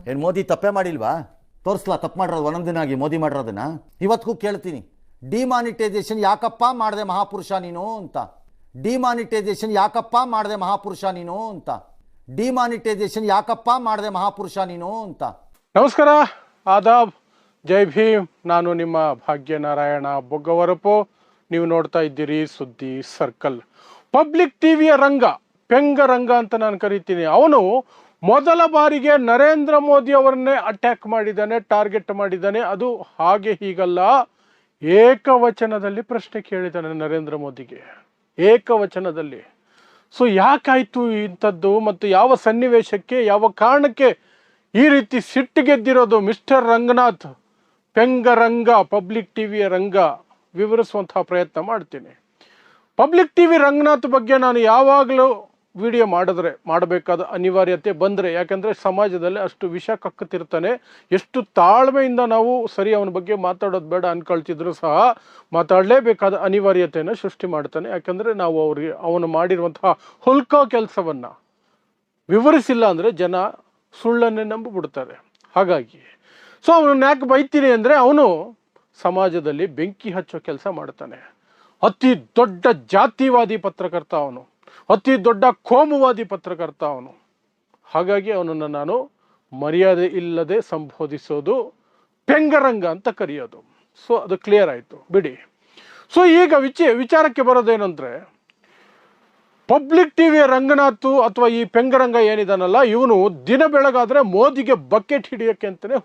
ಏನು ಮೋದಿ ತಪ್ಪೇ ಮಾಡಿಲ್ವಾ? ತೋರಿಸ್ಲಾ ತಪ್ಪು ಮಾಡಿರೋದು ಒಂದೊಂದಿನ ಆಗಿ ಮೋದಿ ಮಾಡಿರೋದನ್ನ. ಇವತ್ತಿಗೂ ಕೇಳ್ತೀನಿ, ಡಿಮಾನಿಟೈಸೇಷನ್ ಯಾಕಪ್ಪ ಮಾಡಿದೆ ಮಹಾಪುರುಷ ನೀನು ಅಂತ. ಡಿಮಾನಿಟೈಸೇಷನ್ ಯಾಕಪ್ಪ ಮಾಡಿದೆ ಮಹಾಪುರುಷ ನೀನು ಅಂತ. ಡಿಮಾನಿಟೈಸೇಷನ್ ಯಾಕಪ್ಪ ಮಾಡಿದೆ ಮಹಾಪುರುಷ ನೀನು ಅಂತ. ನಮಸ್ಕಾರ, ಆದಾಬ್, ಜೈ ಭೀಮ್. ನಾನು ನಿಮ್ಮ ಭಾಗ್ಯನಾರಾಯಣ ಬೊಗ್ಗವರಪು. ನೀವು ನೋಡ್ತಾ ಇದ್ದೀರಿ ಸುದ್ದಿ ಸರ್ಕಲ್. ಪಬ್ಲಿಕ್ ಟಿವಿಯ ರಂಗ, ಪೆಂಗ ರಂಗ ಅಂತ ನಾನು ಕರಿತೀನಿ. ಅವನು ಮೊದಲ ಬಾರಿಗೆ ನರೇಂದ್ರ ಮೋದಿ ಅವರನ್ನೇ ಅಟ್ಯಾಕ್ ಮಾಡಿದ್ದಾನೆ, ಟಾರ್ಗೆಟ್ ಮಾಡಿದ್ದಾನೆ. ಅದು ಹಾಗೆ ಹೀಗಲ್ಲ, ಏಕವಚನದಲ್ಲಿ ಪ್ರಶ್ನೆ ಕೇಳಿದ್ದಾನೆ ನರೇಂದ್ರ ಮೋದಿಗೆ, ಏಕವಚನದಲ್ಲಿ. ಸೊ ಯಾಕಾಯಿತು ಇಂಥದ್ದು ಮತ್ತು ಯಾವ ಸನ್ನಿವೇಶಕ್ಕೆ, ಯಾವ ಕಾರಣಕ್ಕೆ ಈ ರೀತಿ ಸಿಟ್ಟಿಗೆದ್ದಿರೋದು ಮಿಸ್ಟರ್ ರಂಗನಾಥ್? ಪೆಂಗರಂಗ, ಪಬ್ಲಿಕ್ ಟಿವಿಯ ರಂಗ ವಿವರಿಸುವಂತಹ ಪ್ರಯತ್ನ ಮಾಡ್ತೀನಿ. ಪಬ್ಲಿಕ್ ಟಿವಿ ರಂಗನಾಥ್ ಬಗ್ಗೆ ನಾನು ಯಾವಾಗಲೂ ವಿಡಿಯೋ ಮಾಡಬೇಕಾದ ಅನಿವಾರ್ಯತೆ ಬಂದರೆ, ಯಾಕಂದರೆ ಸಮಾಜದಲ್ಲಿ ಅಷ್ಟು ವಿಷ ಕಕ್ಕುತ್ತಿರ್ತಾನೆ. ಎಷ್ಟು ತಾಳ್ಮೆಯಿಂದ ನಾವು ಸರಿ ಅವನ ಬಗ್ಗೆ ಮಾತಾಡೋದು ಬೇಡ ಅನ್ಕೊಳ್ತಿದ್ರು ಸಹ ಮಾತಾಡಲೇಬೇಕಾದ ಅನಿವಾರ್ಯತೆಯನ್ನು ಸೃಷ್ಟಿ ಮಾಡ್ತಾನೆ. ಯಾಕಂದರೆ ನಾವು ಅವನು ಮಾಡಿರುವಂತಹ ಹುಲ್ಕೋ ಕೆಲಸವನ್ನು ವಿವರಿಸಿಲ್ಲ ಅಂದರೆ ಜನ ಸುಳ್ಳನ್ನೇ ನಂಬಿಬಿಡ್ತಾರೆ. ಹಾಗಾಗಿ ಸೊ ಅವನನ್ನು ಯಾಕೆ ಬೈತೀನಿ ಅಂದರೆ, ಅವನು ಸಮಾಜದಲ್ಲಿ ಬೆಂಕಿ ಹಚ್ಚೋ ಕೆಲಸ ಮಾಡ್ತಾನೆ. ಅತಿ ದೊಡ್ಡ ಜಾತಿವಾದಿ ಪತ್ರಕರ್ತ ಅವನು, ಅತಿ ದೊಡ್ಡ ಕೋಮುವಾದಿ ಪತ್ರಕರ್ತ ಅವನು. ಹಾಗಾಗಿ ಅವನನ್ನು ನಾನು ಮರ್ಯಾದೆ ಇಲ್ಲದೆ ಸಂಬೋಧಿಸೋದು, ಪೆಂಗರಂಗ ಅಂತ ಕರೆಯೋದು. ಸೊ ಅದು ಕ್ಲಿಯರ್ ಆಯಿತು, ಬಿಡಿ. ಸೊ ಈಗ ವಿಚಾರಕ್ಕೆ ಬರೋದೇನೆಂದರೆ, ಪಬ್ಲಿಕ್ ಟಿವಿಯ ರಂಗನಾಥ್ ಅಥವಾ ಈ ಪೆಂಗರಂಗ ಏನಿದಾನಲ್ಲ, ಇವನು ದಿನ ಬೆಳಗಾದರೆ ಮೋದಿಗೆ ಬಕೆಟ್ ಹಿಡಿಯೋಕ್ಕೆ ಅಂತಲೇ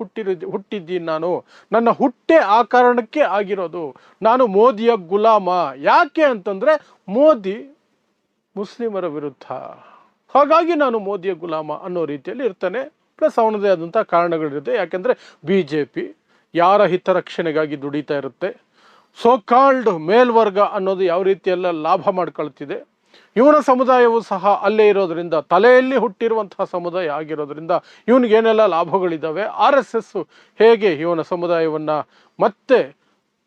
ಹುಟ್ಟಿದ್ದೀನಿ ನಾನು. ನನ್ನ ಹುಟ್ಟೆ ಆ ಕಾರಣಕ್ಕೆ ಆಗಿರೋದು. ನಾನು ಮೋದಿಯ ಗುಲಾಮ. ಯಾಕೆ ಅಂತಂದರೆ ಮೋದಿ ಮುಸ್ಲಿಮರ ವಿರುದ್ಧ, ಹಾಗಾಗಿ ನಾನು ಮೋದಿಯ ಗುಲಾಮ ಅನ್ನೋ ರೀತಿಯಲ್ಲಿ ಇರ್ತಾನೆ. ಪ್ಲಸ್ ಅವನದೇ ಆದಂಥ ಕಾರಣಗಳಿರುತ್ತೆ. ಯಾಕೆಂದರೆ BJP ಯಾರ ಹಿತರಕ್ಷಣೆಗಾಗಿ ದುಡಿತಾ ಇರುತ್ತೆ. ಸೋಕಾಲ್ಡ್ ಮೇಲ್ವರ್ಗ ಅನ್ನೋದು ಯಾವ ರೀತಿಯೆಲ್ಲ ಲಾಭ ಮಾಡ್ಕೊಳ್ತಿದೆ. ಇವನ ಸಮುದಾಯವು ಸಹ ಅಲ್ಲೇ ಇರೋದ್ರಿಂದ, ತಲೆಯಲ್ಲಿ ಹುಟ್ಟಿರುವಂತಹ ಸಮುದಾಯ ಆಗಿರೋದ್ರಿಂದ ಇವನಿಗೇನೆಲ್ಲ ಲಾಭಗಳಿದ್ದಾವೆ. RSS ಹೇಗೆ ಇವನ ಸಮುದಾಯವನ್ನು ಮತ್ತೆ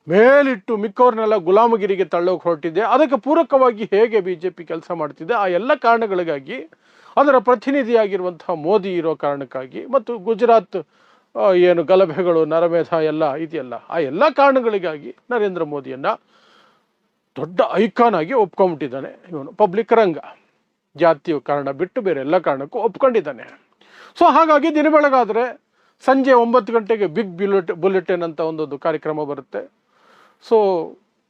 ಮೇಲಿಟ್ಟು ಮಿಕ್ಕವ್ರನ್ನೆಲ್ಲ ಗುಲಾಮಗಿರಿಗೆ ತಳ್ಳೋಕೆ ಹೊರಟಿದೆ, ಅದಕ್ಕೆ ಪೂರಕವಾಗಿ ಹೇಗೆ BJP ಕೆಲಸ ಮಾಡ್ತಿದೆ, ಆ ಎಲ್ಲ ಕಾರಣಗಳಿಗಾಗಿ, ಅದರ ಪ್ರತಿನಿಧಿಯಾಗಿರುವಂತಹ ಮೋದಿ ಇರೋ ಕಾರಣಕ್ಕಾಗಿ, ಮತ್ತು ಗುಜರಾತ್ ಏನು ಗಲಭೆಗಳು, ನರಮೇಧ ಎಲ್ಲ ಇದೆಯಲ್ಲ, ಆ ಎಲ್ಲ ಕಾರಣಗಳಿಗಾಗಿ ನರೇಂದ್ರ ಮೋದಿಯನ್ನು ದೊಡ್ಡ ಐಕಾನ್ ಆಗಿ ಒಪ್ಕೊಂಡ್ಬಿಟ್ಟಿದ್ದಾನೆ ಇವನು. ಪಬ್ಲಿಕ್ ರಂಗ ಜಾತಿಯ ಕಾರಣ ಬಿಟ್ಟು ಬೇರೆ ಎಲ್ಲ ಕಾರಣಕ್ಕೂ ಒಪ್ಕೊಂಡಿದ್ದಾನೆ. ಸೊ ಹಾಗಾಗಿ ದಿನ ಬೆಳಗಾದರೆ ಸಂಜೆ 9 ಗಂಟೆಗೆ ಬಿಗ್ ಬುಲೆಟಿನ್ ಅಂತ ಒಂದೊಂದು ಕಾರ್ಯಕ್ರಮ ಬರುತ್ತೆ. ಸೊ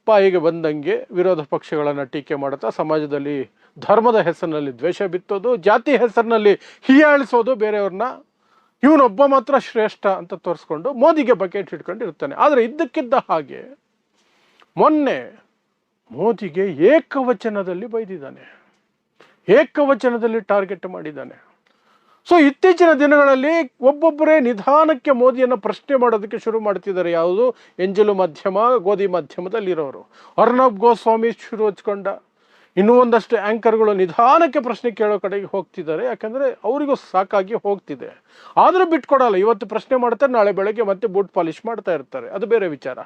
ಬಾಯಿಗೆ ಬಂದಂಗೆ ವಿರೋಧ ಪಕ್ಷಗಳನ್ನು ಟೀಕೆ ಮಾಡುತ್ತಾ, ಸಮಾಜದಲ್ಲಿ ಧರ್ಮದ ಹೆಸರಿನಲ್ಲಿ ದ್ವೇಷ ಬಿತ್ತೋದು, ಜಾತಿ ಹೆಸರಿನಲ್ಲಿ ಹೀಯಾಳಿಸೋದು ಬೇರೆಯವ್ರನ್ನ. ಇವನೊಬ್ಬ ಮಾತ್ರ ಶ್ರೇಷ್ಠ ಅಂತ ತೋರಿಸ್ಕೊಂಡು ಮೋದಿಗೆ ಬಕೆಟ್ ಹಿಡ್ಕೊಂಡು ಇರ್ತಾನೆ. ಆದರೆ ಇದ್ದಕ್ಕಿದ್ದ ಹಾಗೆ ಮೊನ್ನೆ ಮೋದಿಗೆ ಏಕವಚನದಲ್ಲಿ ಬೈದಿದ್ದಾನೆ, ಏಕವಚನದಲ್ಲಿ ಟಾರ್ಗೆಟ್ ಮಾಡಿದ್ದಾನೆ. ಸೊ ಇತ್ತೀಚಿನ ದಿನಗಳಲ್ಲಿ ಒಬ್ಬೊಬ್ಬರೇ ನಿಧಾನಕ್ಕೆ ಮೋದಿಯನ್ನು ಪ್ರಶ್ನೆ ಮಾಡೋದಕ್ಕೆ ಶುರು ಮಾಡ್ತಿದ್ದಾರೆ. ಯಾವುದು? ಎಂಜಲು ಮಾಧ್ಯಮ, ಗೋಧಿ ಮಾಧ್ಯಮದಲ್ಲಿರೋರು. ಅರ್ನಬ್ ಗೋಸ್ವಾಮಿ ಶುರು ಹಚ್ಕೊಂಡ, ಇನ್ನೂ ಒಂದಷ್ಟು ಆ್ಯಂಕರ್ಗಳು ನಿಧಾನಕ್ಕೆ ಪ್ರಶ್ನೆ ಕೇಳೋ ಕಡೆಗೆ ಹೋಗ್ತಿದ್ದಾರೆ. ಯಾಕಂದರೆ ಅವರಿಗೂ ಸಾಕಾಗಿ ಹೋಗ್ತಿದೆ. ಆದರೂ ಬಿಟ್ಕೊಡಲ್ಲ. ಇವತ್ತು ಪ್ರಶ್ನೆ ಮಾಡ್ತಾರೆ, ನಾಳೆ ಬೆಳಗ್ಗೆ ಮತ್ತೆ ಬೂಟ್ ಪಾಲಿಶ್ ಮಾಡ್ತಾ ಇರ್ತಾರೆ. ಅದು ಬೇರೆ ವಿಚಾರ.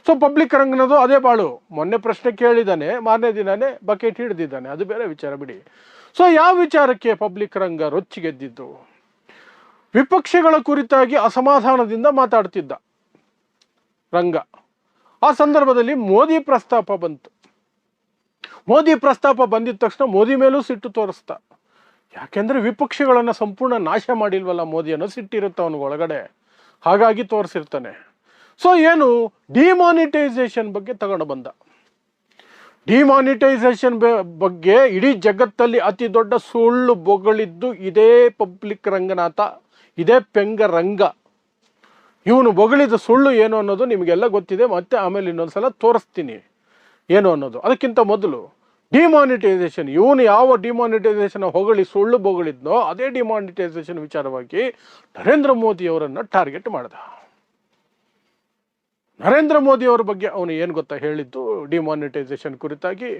ಸೊ ಪಬ್ಲಿಕ್ ರಂಗನದು ಅದೇ ಬಾಳು. ಮೊನ್ನೆ ಪ್ರಶ್ನೆ ಕೇಳಿದ್ದಾನೆ, ಮಾರನೇ ದಿನನೇ ಬಕೆಟ್ ಹಿಡಿದಿದ್ದಾನೆ. ಅದು ಬೇರೆ ವಿಚಾರ, ಬಿಡಿ. ಸೊ ಯಾವ ವಿಚಾರಕ್ಕೆ ಪಬ್ಲಿಕ್ ರಂಗ ರೊಚ್ಚಿಗೆದ್ದಿದ್ದು? ವಿಪಕ್ಷಗಳ ಕುರಿತಾಗಿ ಅಸಮಾಧಾನದಿಂದ ಮಾತಾಡ್ತಿದ್ದ ರಂಗ. ಆ ಸಂದರ್ಭದಲ್ಲಿ ಮೋದಿ ಪ್ರಸ್ತಾಪ ಬಂತು. ಮೋದಿ ಪ್ರಸ್ತಾಪ ಬಂದಿದ ತಕ್ಷಣ ಮೋದಿ ಮೇಲೂ ಸಿಟ್ಟು ತೋರಿಸ್ತಾ. ಯಾಕೆಂದರೆ ವಿಪಕ್ಷಗಳನ್ನು ಸಂಪೂರ್ಣ ನಾಶ ಮಾಡಿಲ್ವಲ್ಲ ಮೋದಿ ಅನ್ನೋ ಸಿಟ್ಟಿರುತ್ತೆ ಅವನಿಗೆ ಒಳಗಡೆ. ಹಾಗಾಗಿ ತೋರಿಸಿರ್ತಾನೆ. ಸೊ ಏನು, ಡಿಮಾನಿಟೈಸೇಷನ್ ಬಗ್ಗೆ ತಗೊಂಡು ಬಂದ. ಡಿಮಾನಿಟೈಸೇಷನ್ ಬಗ್ಗೆ ಇಡೀ ಜಗತ್ತಲ್ಲಿ ಅತಿ ದೊಡ್ಡ ಸುಳ್ಳು ಬೊಗಳಿದ್ದು ಇದೇ ಪಬ್ಲಿಕ್ ರಂಗನಾಥ, ಇದೇ ಪೆಂಗರಂಗ. ಇವನು ಬೊಗಳಿದ ಸುಳ್ಳು ಏನು ಅನ್ನೋದು ನಿಮಗೆಲ್ಲ ಗೊತ್ತಿದೆ. ಮತ್ತೆ ಆಮೇಲೆ ಇನ್ನೊಂದ್ಸಲ ತೋರಿಸ್ತೀನಿ ಏನು ಅನ್ನೋದು. ಅದಕ್ಕಿಂತ ಮೊದಲು ಡಿಮಾನಿಟೈಸೇಷನ್, ಇವನು ಯಾವ ಡಿಮಾನಿಟೈಸೇಷನ್ ಹೊಗಳಿ ಸುಳ್ಳು ಬೊಗಳಿದ್ನೋ ಅದೇ ಡಿಮಾನಿಟೈಸೇಷನ್ ವಿಚಾರವಾಗಿ ನರೇಂದ್ರ ಮೋದಿ ಅವರನ್ನು ಟಾರ್ಗೆಟ್ ಮಾಡ್ದ. ನರೇಂದ್ರ ಮೋದಿ ಅವರ ಬಗ್ಗೆ ಅವನು ಏನು ಗೊತ್ತಾ ಹೇಳಿದ್ದು ಡಿಮಾನಿಟೈಸೇಷನ್ ಕುರಿತಾಗಿ?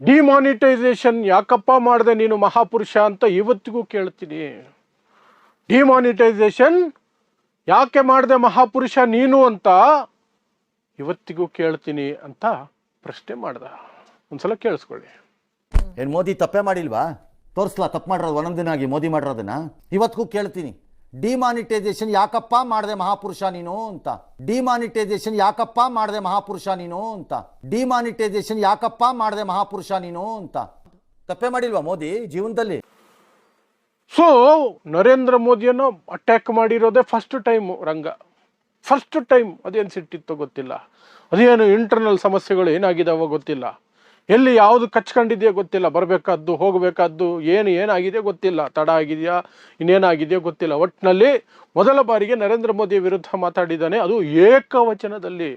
ಡಿಮಾನಿಟೈಸೇಷನ್ ಯಾಕಪ್ಪ ಮಾಡಿದೆ ನೀನು ಮಹಾಪುರುಷ ಅಂತ ಇವತ್ತಿಗೂ ಕೇಳ್ತೀನಿ. ಡಿಮಾನಿಟೈಸೇಷನ್ ಯಾಕೆ ಮಾಡಿದೆ ಮಹಾಪುರುಷ ನೀನು ಅಂತ ಇವತ್ತಿಗೂ ಕೇಳ್ತೀನಿ ಅಂತ ಪ್ರಶ್ನೆ ಮಾಡ್ದ. ಒಂದ್ಸಲ ಕೇಳಿಸ್ಕೊಳ್ಳಿ. ಏನು ಮೋದಿ ತಪ್ಪೇ ಮಾಡಿಲ್ವಾ? ತೋರಿಸ್ಲಾ ತಪ್ಪು ಮಾಡಿರೋದು ಒಂದೊಂದಿನ ಆಗಿ ಮೋದಿ ಮಾಡಿರೋದನ್ನ. ಇವತ್ತಿಗೂ ಕೇಳ್ತೀನಿ, ಡಿಮಾನಿಟೈಸೇಷನ್ ಯಾಕಪ್ಪ ಮಾಡಿದೆ ಮಹಾಪುರುಷ ನೀನು ಅಂತ. ಡಿಮಾನಿಟೈಸೇಷನ್ ಯಾಕಪ್ಪ ಮಾಡಿದೆ ಮಹಾಪುರುಷ ನೀನು ಅಂತ. ಡಿಮಾನಿಟೈಸೇಷನ್ ಯಾಕಪ್ಪ ಮಾಡಿದೆ ಮಹಾಪುರುಷ ನೀನು ಅಂತ. ತಪ್ಪೇ ಮಾಡಿಲ್ವಾ ಮೋದಿ ಜೀವನದಲ್ಲಿ? ಸೊ ನರೇಂದ್ರ ಮೋದಿಯನ್ನು ಅಟ್ಯಾಕ್ ಮಾಡಿರೋದೇ first time Ranga. First time. ಅದೇನು ಸಿಟ್ಟಿತ್ತೋ ಗೊತ್ತಿಲ್ಲ, ಅದೇನು ಇಂಟರ್ನಲ್ ಸಮಸ್ಯೆಗಳು ಏನಾಗಿದಾವೋ ಗೊತ್ತಿಲ್ಲ, ಎಲ್ಲಿ ಯಾವುದು ಕಚ್ಕೊಂಡಿದೆಯೋ ಗೊತ್ತಿಲ್ಲ, ಬರಬೇಕಾದ್ದು ಹೋಗಬೇಕಾದ್ದು ಏನಾಗಿದೆ ಗೊತ್ತಿಲ್ಲ, ತಡ ಆಗಿದೆಯಾ ಇನ್ನೇನಾಗಿದೆಯೋ ಗೊತ್ತಿಲ್ಲ. ಒಟ್ಟಿನಲ್ಲಿ ಮೊದಲ ಬಾರಿಗೆ ನರೇಂದ್ರ ಮೋದಿಯ ವಿರುದ್ಧ ಮಾತಾಡಿದ್ದಾನೆ, ಅದು ಏಕವಚನದಲ್ಲಿ.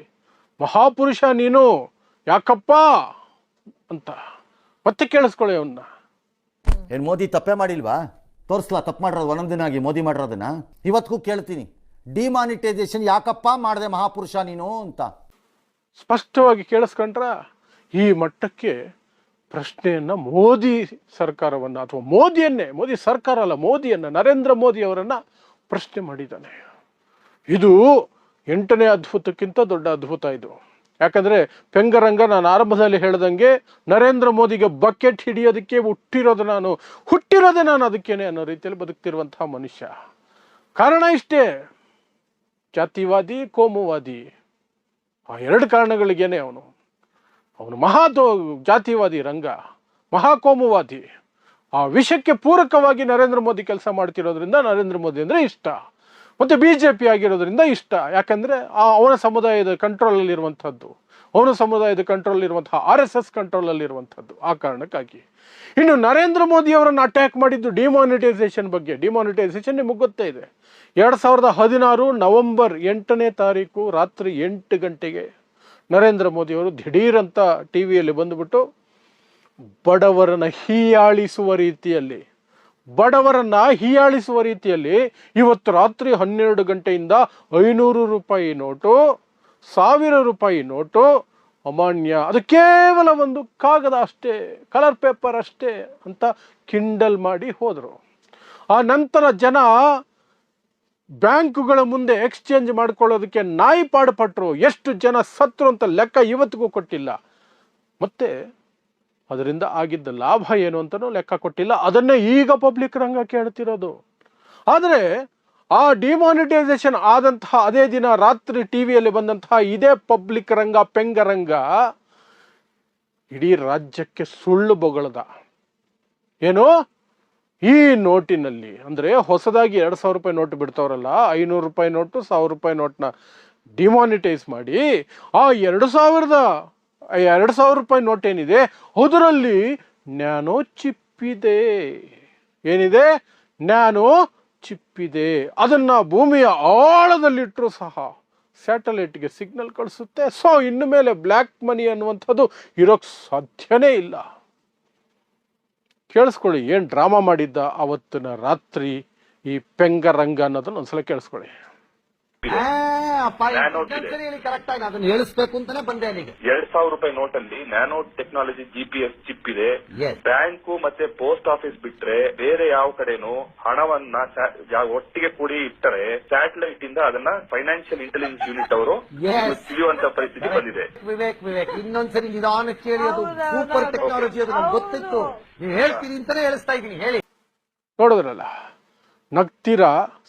ಮಹಾಪುರುಷ ನೀನು ಯಾಕಪ್ಪ ಅಂತ. ಮತ್ತೆ ಕೇಳಿಸ್ಕೊಳ್ಳಿ ಅವನ್ನ. ಏನು ಮೋದಿ ತಪ್ಪೇ ಮಾಡಿಲ್ವಾ? ತೋರಿಸ್ಲಾ ತಪ್ಪು ಮಾಡಿರೋದು ಒಂದೊಂದಿನ ಆಗಿ ಮೋದಿ ಮಾಡಿರೋದನ್ನ? ಇವತ್ತಿಗೂ ಕೇಳ್ತೀನಿ, ಡಿಮಾನಿಟೈಸೇಷನ್ ಯಾಕಪ್ಪ ಮಾಡಿದೆ ಮಹಾಪುರುಷ ನೀನು ಅಂತ. ಸ್ಪಷ್ಟವಾಗಿ ಕೇಳಿಸ್ಕೊಂಡ್ರ ಈ ಮಟ್ಟಕ್ಕೆ ಪ್ರಶ್ನೆಯನ್ನ ಮೋದಿ ಸರ್ಕಾರವನ್ನ, ಅಥವಾ ಮೋದಿ ಸರ್ಕಾರ ಅಲ್ಲ, ನರೇಂದ್ರ ಮೋದಿ ಅವರನ್ನ ಪ್ರಶ್ನೆ ಮಾಡಿದ್ದಾನೆ. ಇದು 8ನೇ ಅದ್ಭುತಕ್ಕಿಂತ ದೊಡ್ಡ ಅದ್ಭುತ ಇದು. ಯಾಕಂದ್ರೆ ಪೆಂಗರಂಗ, ನಾನು ಆರಂಭದಲ್ಲಿ ಹೇಳ್ದಂಗೆ, ನರೇಂದ್ರ ಮೋದಿಗೆ ಬಕೆಟ್ ಹಿಡಿಯೋದಕ್ಕೆ ಹುಟ್ಟಿರೋದೇ ನಾನು ಅದಕ್ಕೇನೆ ಅನ್ನೋ ರೀತಿಯಲ್ಲಿ ಬದುಕ್ತಿರುವಂತಹ ಮನುಷ್ಯ. ಕಾರಣ ಇಷ್ಟೇ, ಜಾತಿವಾದಿ, ಕೋಮುವಾದಿ. ಆ 2 ಕಾರಣಗಳಿಗೇನೆ ಅವನು ಜಾತಿವಾದಿ ರಂಗ, ಮಹಾಕೋಮುವಾದಿ. ಆ ವಿಷಯಕ್ಕೆ ಪೂರಕವಾಗಿ ನರೇಂದ್ರ ಮೋದಿ ಕೆಲಸ ಮಾಡ್ತಿರೋದ್ರಿಂದ ನರೇಂದ್ರ ಮೋದಿ ಅಂದ್ರೆ ಇಷ್ಟ, ಮತ್ತೆ BJP ಆಗಿರೋದ್ರಿಂದ ಇಷ್ಟ. ಯಾಕಂದ್ರೆ ಅವನ ಸಮುದಾಯದ ಕಂಟ್ರೋಲಲ್ಲಿ ಇರುವಂಥದ್ದು, ಅವನ ಸಮುದಾಯದ ಕಂಟ್ರೋಲ್ ಇರುವಂತಹ RSS ಕಂಟ್ರೋಲಲ್ಲಿ ಇರುವಂಥದ್ದು. ಆ ಕಾರಣಕ್ಕಾಗಿ ಇನ್ನು ನರೇಂದ್ರ ಮೋದಿ ಅವರನ್ನು ಅಟ್ಯಾಕ್ ಮಾಡಿದ್ದು ಡಿಮಾನಿಟೈಸೇಷನ್ ಬಗ್ಗೆ. ಡಿಮಾನಿಟೈಸೇಷನ್ ನಿಮಗೆ ಗೊತ್ತೇ ಇದೆ. 2016 ನವೆಂಬರ್ 8ನೇ ತಾರೀಕು ರಾತ್ರಿ 8 ಗಂಟೆಗೆ ನರೇಂದ್ರ ಮೋದಿ ಅವರು ದಿಢೀರಂತ ಟಿವಿಯಲ್ಲಿ ಬಂದುಬಿಟ್ಟು ಬಡವರನ್ನ ಹೀಯಾಳಿಸುವ ರೀತಿಯಲ್ಲಿ ಇವತ್ತು ರಾತ್ರಿ 12 ಗಂಟೆಯಿಂದ 500 ರೂಪಾಯಿ ನೋಟು, 1000 ರೂಪಾಯಿ ನೋಟು ಅಮಾನ್ಯ, ಅದು ಕೇವಲ ಒಂದು ಕಾಗದ ಅಷ್ಟೇ, ಕಲರ್ ಪೇಪರ್ ಅಷ್ಟೇ ಅಂತ ಕಿಂಡಲ್ ಮಾಡಿ ಹೋದರು. ಆ ನಂತರ ಜನ ಬ್ಯಾಂಕುಗಳ ಮುಂದೆ ಎಕ್ಸ್ಚೇಂಜ್ ಮಾಡ್ಕೊಳ್ಳೋದಕ್ಕೆ ನಾಯಿ ಪಾಡುಪಟ್ಟರು. ಎಷ್ಟು ಜನ ಸತ್ರು ಅಂತ ಲೆಕ್ಕ ಇವತ್ತಿಗೂ ಕೊಟ್ಟಿಲ್ಲ. ಮತ್ತೆ ಅದರಿಂದ ಆಗಿದ್ದ ಲಾಭ ಏನು ಅಂತನೂ ಲೆಕ್ಕ ಕೊಟ್ಟಿಲ್ಲ. ಅದನ್ನೇ ಈಗ ಪಬ್ಲಿಕ್ ರಂಗ ಕೇಳ್ತಿರೋದು. ಆದರೆ ಆ ಡಿಮಾನಿಟೈಸೇಷನ್ ಆದಂತಹ ಅದೇ ದಿನ ರಾತ್ರಿ ಟಿವಿಯಲ್ಲಿ ಬಂದಂತಹ ಇದೇ ಪಬ್ಲಿಕ್ ರಂಗ, ಪೆಂಗರಂಗ, ಇಡೀ ರಾಜ್ಯಕ್ಕೆ ಸುಳ್ಳು ಬೊಗಳದ. ಏನು, ಈ ನೋಟಿನಲ್ಲಿ ಅಂದ್ರೆ ಹೊಸದಾಗಿ 2000 ರೂಪಾಯಿ ನೋಟ್ ಬಿಡ್ತಾವ್ರಲ್ಲ, 500 ರೂಪಾಯಿ ನೋಟು, 1000 ರೂಪಾಯಿ ನೋಟ್ನ ಡಿಮಾನಿಟೈಸ್ ಮಾಡಿ ಆ 2000 ರೂಪಾಯಿ ನೋಟ್ ಏನಿದೆ ಅದರಲ್ಲಿ ನ್ಯಾನೋ ಚಿಪ್ ಇದೆ. ಏನಿದೆ? ನ್ಯಾನೋ ಚಿಪ್ ಇದೆ. ಅದನ್ನ ಭೂಮಿಯ ಆಳದಲ್ಲಿಟ್ಟರು ಸಹ ಸ್ಯಾಟಲೈಟ್ಗೆ ಸಿಗ್ನಲ್ ಕಳಿಸುತ್ತೆ. ಸೊ ಇನ್ನು ಮೇಲೆ ಬ್ಲ್ಯಾಕ್ ಮನಿ ಅನ್ನುವಂಥದ್ದು ಇರೋಕ್ ಸಾಧ್ಯನೇ ಇಲ್ಲ. ಕೇಳಿಸ್ಕೊಳ್ಳಿ, ಏನ್ ಡ್ರಾಮಾ ಮಾಡಿದ್ದ ಅವತ್ತಿನ ರಾತ್ರಿ ಈ ಪೆಂಗರಂಗ ಅನ್ನೋದನ್ನ ಒಂದ್ಸಲ ಕೇಳಿಸ್ಕೊಳ್ಳಿ. ಹೇಳಿಸ್ಬೇಕು ಅಂತಾನೆ ಬಂದೆ. 2000 ರೂಪಾಯಿ ನೋಟಲ್ಲಿ ನ್ಯಾನೋ ಟೆಕ್ನಾಲಜಿ GPS ಚಿಪ್ ಇದೆ. ಬ್ಯಾಂಕು ಮತ್ತೆ ಪೋಸ್ಟ್ ಆಫೀಸ್ ಬಿಟ್ರೆ ಬೇರೆ ಯಾವ ಕಡೆನೂ ಹಣವನ್ನ ಒಟ್ಟಿಗೆ ಕೂಡಿ ಇಟ್ಟರೆ ಸ್ಯಾಟಲೈಟ್ ಇಂದ ಅದನ್ನ ಫೈನಾನ್ಷಿಯಲ್ ಇಂಟೆಲಿಜೆನ್ಸ್ ಯೂನಿಟ್ ಅವರು ತಿಳಿಯುವಂತ ಪರಿಸ್ಥಿತಿ ಬಂದಿದೆ. ವಿವೇಕ್ ಇನ್ನೊಂದ್ಸರಿ ನಿಧಾನ ಕೇಳಿ, ಅದು ಸೂಪರ್ ಟೆಕ್ನಾಲಜಿ, ಅದು ನಮ್ಗೆ ಗೊತ್ತಿತ್ತು. ನೀವು ಹೇಳ್ತೀರಿ ಅಂತಾನೆ ಹೇಳಿಸ್ತಾ ಇದ್ದೀನಿ. ಹೇಳಿ. ನೋಡಿದ್ರಲ್ಲ, ನಗ್ತೀರಾ,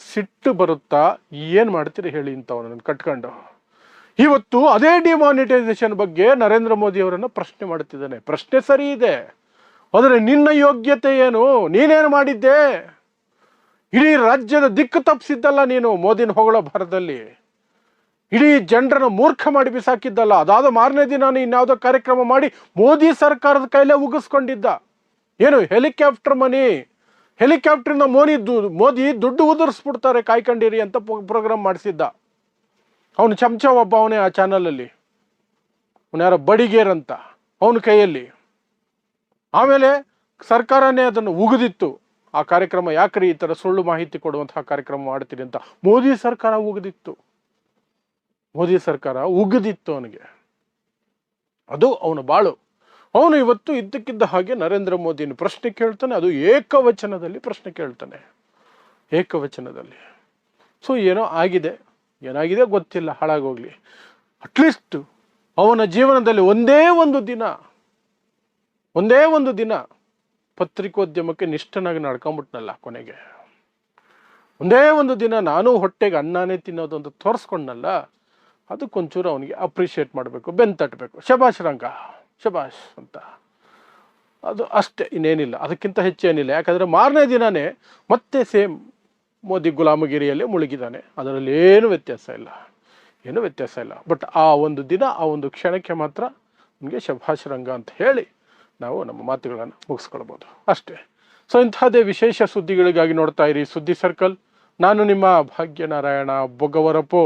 ಸಿಟ್ಟು ಬರುತ್ತಾ, ಏನ್ ಮಾಡ್ತೀರಿ ಹೇಳಿ ಇಂಥವನ್ನ ಕಟ್ಕೊಂಡು. ಇವತ್ತು ಅದೇ ಡಿಮಾನಿಟೈಸೇಷನ್ ಬಗ್ಗೆ ನರೇಂದ್ರ ಮೋದಿ ಅವರನ್ನ ಪ್ರಶ್ನೆ ಮಾಡುತ್ತಿದ್ದಾನೆ. ಪ್ರಶ್ನೆ ಸರಿ ಇದೆ, ಆದರೆ ನಿನ್ನ ಯೋಗ್ಯತೆ ಏನು? ನೀನೇನು ಮಾಡಿದ್ದೆ? ಇಡೀ ರಾಜ್ಯದ ದಿಕ್ಕು ತಪ್ಪಿಸಿದ್ದಲ್ಲ ನೀನು ಮೋದಿನ ಹೊಗಳೋ ಭಾರತದಲ್ಲಿ. ಇಡೀ ಜನರನ್ನ ಮೂರ್ಖ ಮಾಡಿ ಬಿಸಾಕಿದ್ದಲ್ಲ. ಅದಾದ ಮಾರನೇ ದಿನ ಇನ್ಯಾವುದೋ ಕಾರ್ಯಕ್ರಮ ಮಾಡಿ ಮೋದಿ ಸರ್ಕಾರದ ಕೈಲೇ ಉಗಿಸ್ಕೊಂಡಿದ್ದ. ಏನು ಹೆಲಿಕಾಪ್ಟರ್ನ ಮೋದಿ ದುಡ್ಡು ಉದುರಿಸ್ಬಿಡ್ತಾರೆ ಕಾಯ್ಕೊಂಡಿರಿ ಅಂತ ಪ್ರೋಗ್ರಾಮ್ ಮಾಡಿಸಿದ್ದ. ಅವನು ಚಮಚ ಒಬ್ಬ, ಅವನೇ ಆ ಚಾನಲಲ್ಲಿ, ಅವನು ಯಾರೋ ಬಡಿಗೇರ್ ಅಂತ, ಅವನ ಕೈಯಲ್ಲಿ. ಆಮೇಲೆ ಸರ್ಕಾರನೇ ಅದನ್ನು ಉಗಿದಿತ್ತು. ಆ ಕಾರ್ಯಕ್ರಮ ಯಾಕ್ರಿ ಈ ತರ ಸುಳ್ಳು ಮಾಹಿತಿ ಕೊಡುವಂತಹ ಕಾರ್ಯಕ್ರಮ ಮಾಡ್ತೀರಿ ಅಂತ ಮೋದಿ ಸರ್ಕಾರ ಉಗಿದಿತ್ತು ಅವನಿಗೆ. ಅದು ಅವನ ಬಾಳು. ಅವನು ಇವತ್ತು ಇದ್ದಕ್ಕಿದ್ದ ಹಾಗೆ ನರೇಂದ್ರ ಮೋದಿನ ಪ್ರಶ್ನೆ ಕೇಳ್ತಾನೆ. ಅದು ಏಕವಚನದಲ್ಲಿ ಪ್ರಶ್ನೆ ಕೇಳ್ತಾನೆ, ಏಕವಚನದಲ್ಲಿ. ಸೊ ಏನಾಗಿದೆ ಗೊತ್ತಿಲ್ಲ, ಹಾಳಾಗೋಗ್ಲಿ. ಅಟ್ಲೀಸ್ಟ್ ಅವನ ಜೀವನದಲ್ಲಿ ಒಂದೇ ಒಂದು ದಿನ ಪತ್ರಿಕೋದ್ಯಮಕ್ಕೆ ನಿಷ್ಠನಾಗಿ ನಡ್ಕೊಂಡ್ಬಿಟ್ನಲ್ಲ ಕೊನೆಗೆ. ಒಂದೇ ಒಂದು ದಿನ ನಾನು ಹೊಟ್ಟೆಗೆ ಅನ್ನನೇ ತಿನ್ನೋದೊಂದು ತೋರಿಸ್ಕೊಂಡಲ್ಲ, ಅದಕ್ಕೊಂಚೂರು ಅವನಿಗೆ ಅಪ್ರಿಷಿಯೇಟ್ ಮಾಡಬೇಕು, ಬೆನ್ ತಟ್ಟಬೇಕು, ಶಬಾಷ್ ರಂಗ ಶಬಾಷ್ ಅಂತ. ಅದು ಅಷ್ಟೇ, ಇನ್ನೇನಿಲ್ಲ, ಅದಕ್ಕಿಂತ ಹೆಚ್ಚೇನಿಲ್ಲ. ಯಾಕಂದರೆ ಮಾರನೇ ದಿನವೇ ಮತ್ತೆ ಸೇಮ್ ಮೋದಿ ಗುಲಾಮಗಿರಿಯಲ್ಲೇ ಮುಳುಗಿದ್ದಾನೆ. ಅದರಲ್ಲಿ ಏನೂ ವ್ಯತ್ಯಾಸ ಇಲ್ಲ. ಬಟ್ ಆ ಒಂದು ದಿನ, ಆ ಒಂದು ಕ್ಷಣಕ್ಕೆ ಮಾತ್ರ ನಮಗೆ ಶಭಾಷ್ ರಂಗ ಅಂತ ಹೇಳಿ ನಾವು ನಮ್ಮ ಮಾತುಗಳನ್ನು ಮುಗಿಸ್ಕೊಳ್ಬೋದು ಅಷ್ಟೇ. ಸೊ ಇಂತಹದೇ ವಿಶೇಷ ಸುದ್ದಿಗಳಿಗಾಗಿ ನೋಡ್ತಾ ಇರಿ ಸುದ್ದಿ ಸರ್ಕಲ್. ನಾನು ನಿಮ್ಮ ಭಾಗ್ಯನಾರಾಯಣ ಬೊಗವರಪು.